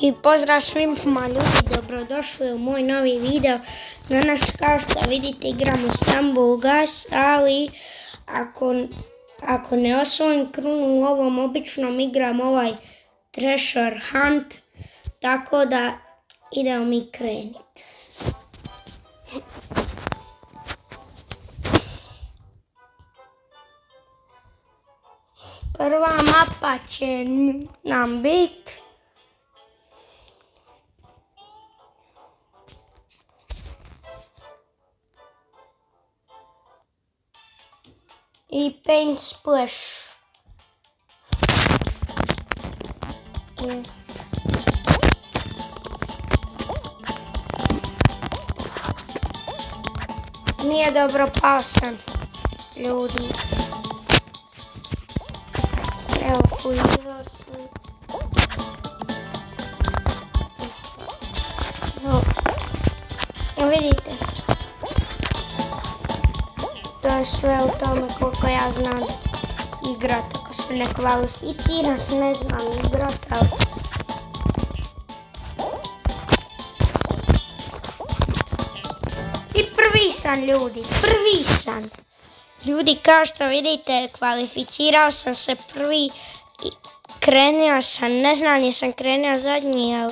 I pozdrav svima ljudi, dobrodošli u moj novi video. Danas kao što vidite igramo Stumble Guys, ali ako ne osvojim krunu u ovom običnom igram ovaj Treasure Hunt, tako da idemo mi kreniti. Prva mapa će nam biti i Paint Splash. Nije dobro, pao sam, ljudi. Evo, kuzio sam. Evo, vidite. To je sve u tome koliko ja znam igrat. Ako se ne kvalificiram, ne znam igrat, ali... I prvi sam, ljudi, prvi sam. Ljudi, kao što vidite, kvalificirao sam se prvi i krenuo sam, ne znam jesam krenuo zadnji,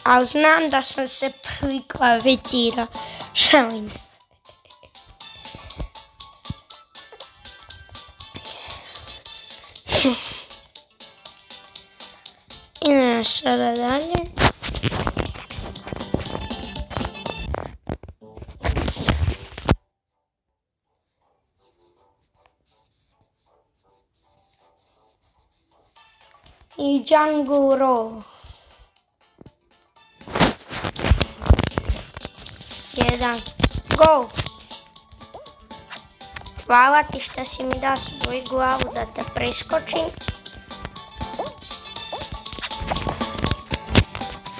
ali znam da sam se prvi kvalificirao. Šalim se. Idemo sada dalje. I Jungle Roll. 1. Go! Hvala ti što si mi dao svoju glavu da te preskočim.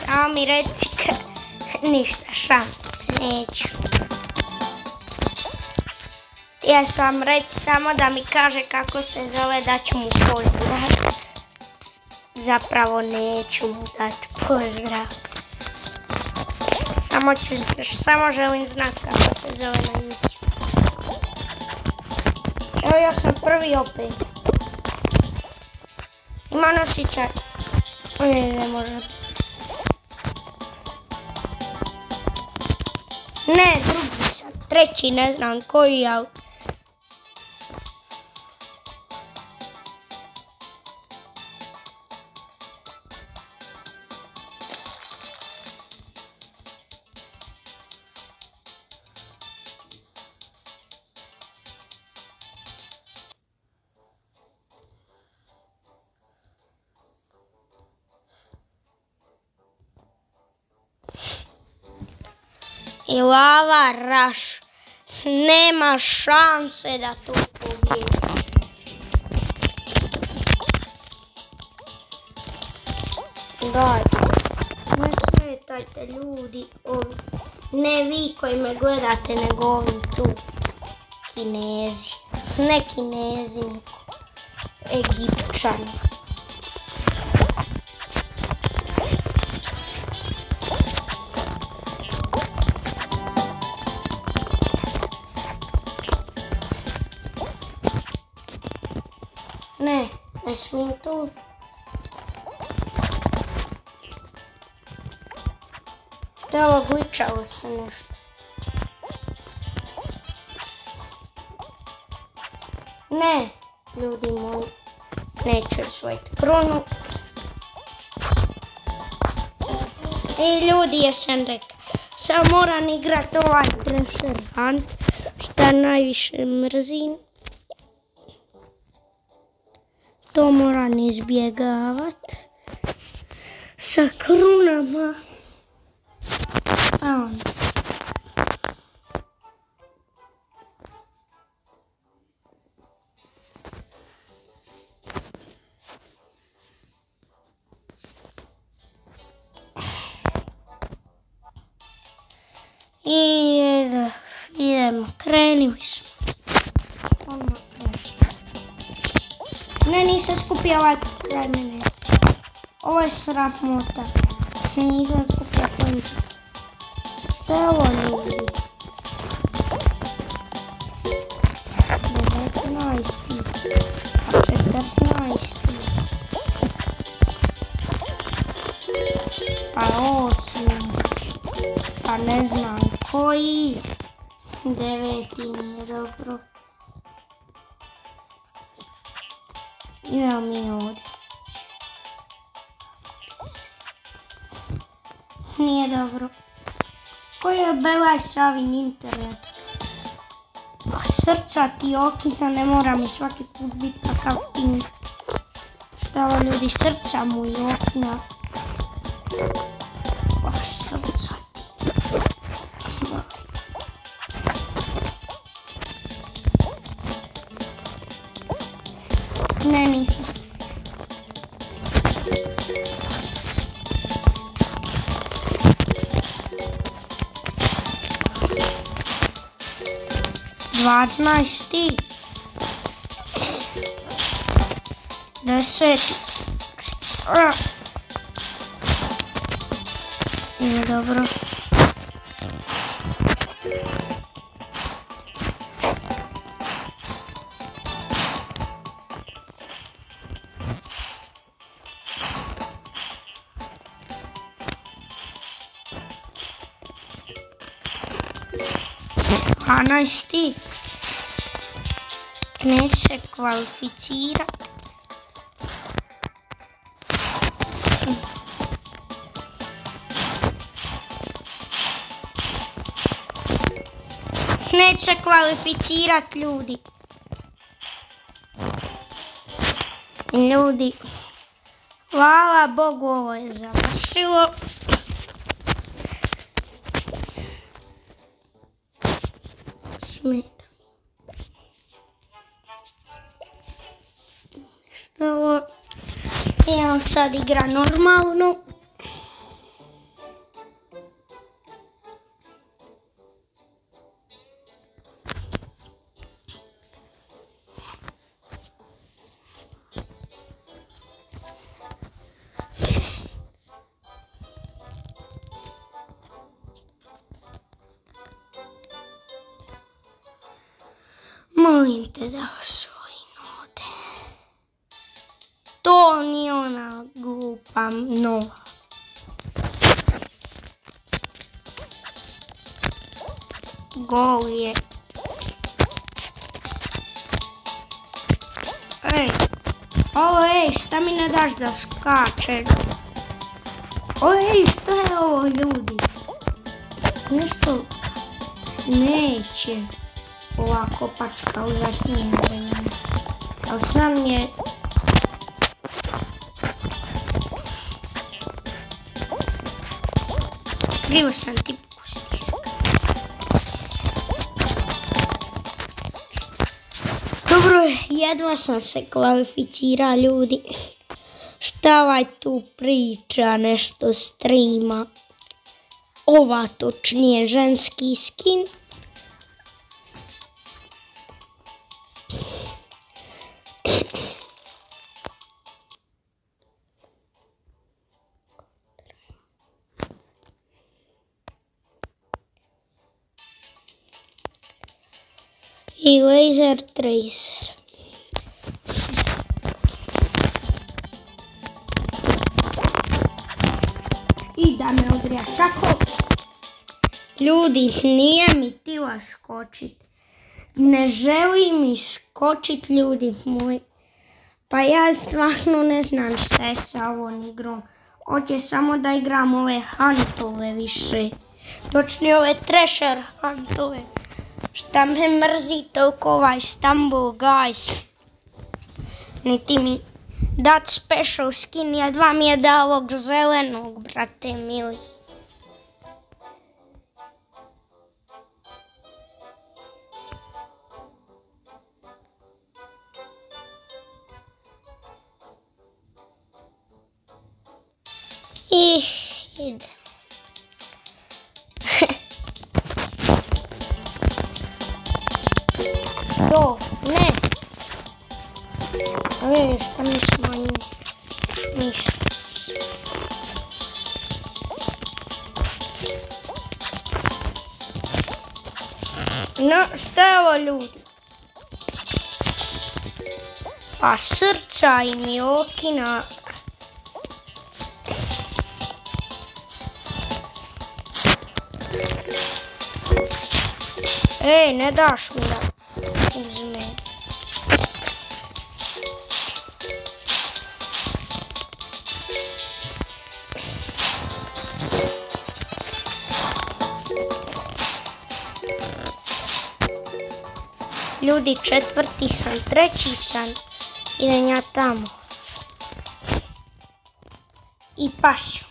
Samo mi reci ništa, šans, neću. Ja sam reći samo da mi kaže kako se zove, da ću mu pozdrav. Zapravo neću mu dati pozdrav. Samo želim znati kako se zove na YouTube. Evo ja sam prvi opet. Ima nosičar. Ne može. Ne, drugi sam. Treći, ne znam koji, ali... I Lava Rush. Nema šanse da to pobijedi. Dajte. Ne smetajte ljudi. Ne vi koji me gledate, nego ovi tu. Kinezi. Ne Kinezi, nego Egipćani. Ne smijem tu. Što je ovo, glitchalo se nešto? Ne, ljudi moji, neću osvojiti krunu. I ljudi, jesam rekao, sad moram igrat ovaj Treasure Hunt, šta najviše mrzim. To moram izbjegavat sa krunama. I idemo, krenuli smo. Ne, nisam skupio ovaj kraj mene. Ovo je sramota. Nisam skupio koncu. Što je ovo ljudi? 19. Pa 14. Pa 8. Pa ne znam koji. 9. nije dobro. Idemo mi ovdje. Nije dobro. Koji je belaj sa ovim internetom? Srca ti okina, ne mora mi svaki put biti takav ping. Šta ovo ljudi, srca mu i okina. Srca ti. Ne, nisam. Dvanaesti. 10. Nije dobro. Dvanaesti. Neće se kvalificirat. Neće kvalificirat ljudi. Ljudi. Hvala Bogu, ovo je završilo. Smeta. Što ovo? Evo sad igra normalno. Molim te da osvoji note. To nije ona glupa nova. Gol je. Ej, šta mi ne daš da skačem? Ej, šta je ovo ljudi? Nešto neće. Ova kopačka u zadnje vremena. Ali sam je... Krivo sam tipku stiskao. Dobro, jedva sam se kvalificirao ljudi. Šta ovaj tu priča, nešto streama. Ova točnije ženski skin. I laser tracer. I da me odrija šako. Ljudi, nije mi tila skočit. Ne želi mi skočit ljudi moji. Pa ja stvarno ne znam šta je sa ovom igrom. Hoće samo da igram ove huntove više. Točnije ove treasure huntove. Šta me mrzi toliko ovaj Stumble Guys. Niti mi dat special skin, jedva mi je dao ovog zelenog, brate mili. Ide. To, ne. Šta mi smanjuje? Ništa. No, šta je ovo ljudi? Pa srca i Miokina. Ej, ne daš mi da uzme. Ljudi, 4. sam, 3. sam. Idem ja tamo. I pašću.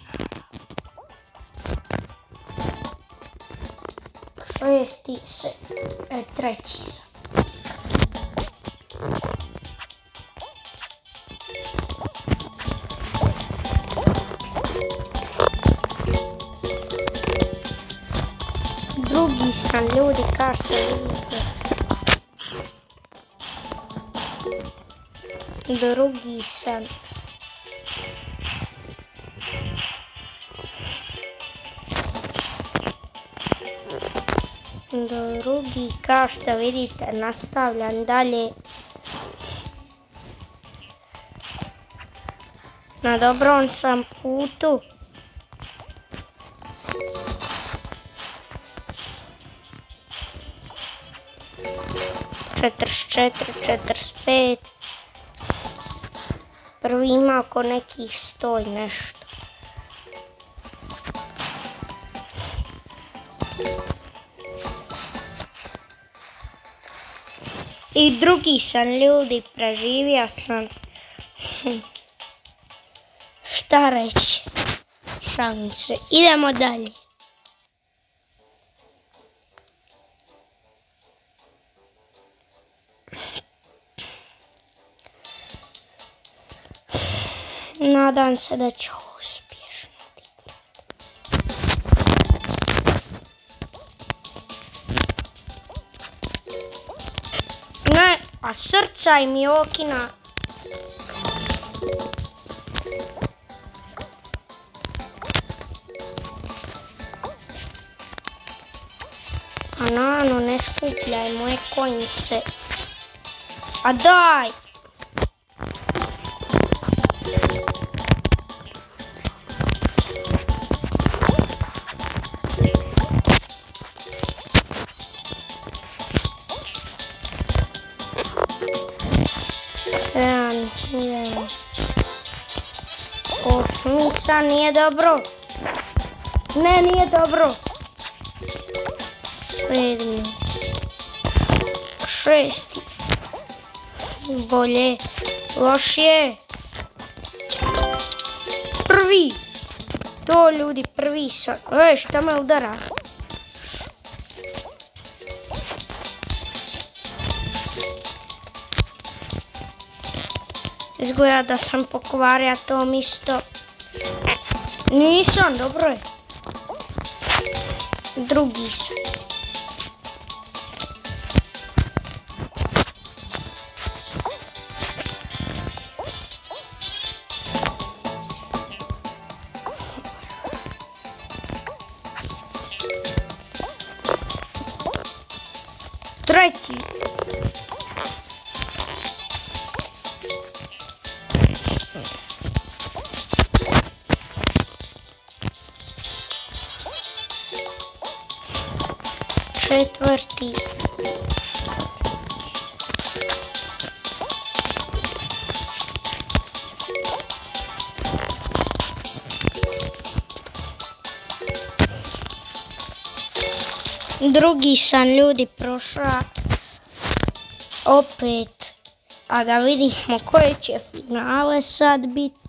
6. sam. 3. sam. Drugi sam, ljudi, kao što vidite. Drugi sam. Drugi, kao što vidite, nastavljam dalje. Na dobrom sam putu. Četrdeset 45. Prvi ima oko nekih 100 i nešto. I drugi sam, ljudi, preživio sam. Šta reći? Šalim se. Idemo dalje. Nadam se da ću uspješno odigrati. Ne, a srca i Miokina. A nano, ne skupljaj moje coinse. A daj! Osmisa, nije dobro. Ne, nije dobro. 7. 6. Bolje. Lošije. Prvi. To ljudi, prvi sam. Ej, šta me udara? Izgleda da sam pokvario to isto. Nisam, dobro je. Drugi sam. Treći. Četvrti. Drugi sam, ljudi, prošla opet. A da vidimo koje će finale sad biti.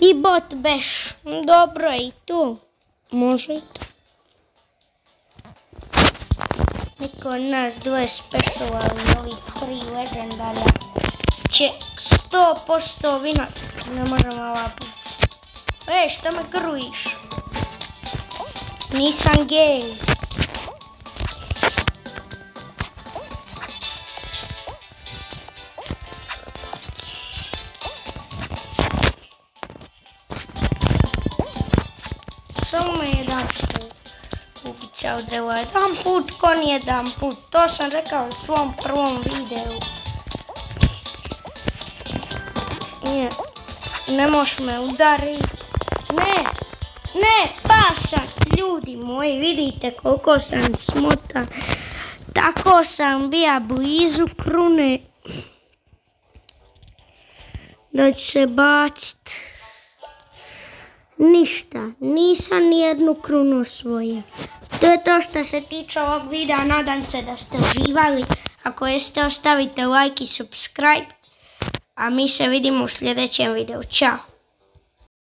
I bot beš. Dobro je i tu. Može i tu. Niko od nas dvoje specijalni ovih free legendarja će 100% vinat. Ne možemo ovako. Ej, šta me grujiš? Nisam gej. ubiti se od drva jedan put, ko nijedan put. To sam rekao u svom prvom videu. Ne možeš me udariti. Ne, pašak, ljudi moji, vidite koliko sam smotan. Tako sam bija blizu krune. Da ću se bacit. Ništa, nisam nijednu krunu osvojio. To je to što se tiče ovog videa, nadam se da ste uživali. Ako jeste, ostavite like i subscribe. A mi se vidimo u sljedećem videu. Ćao!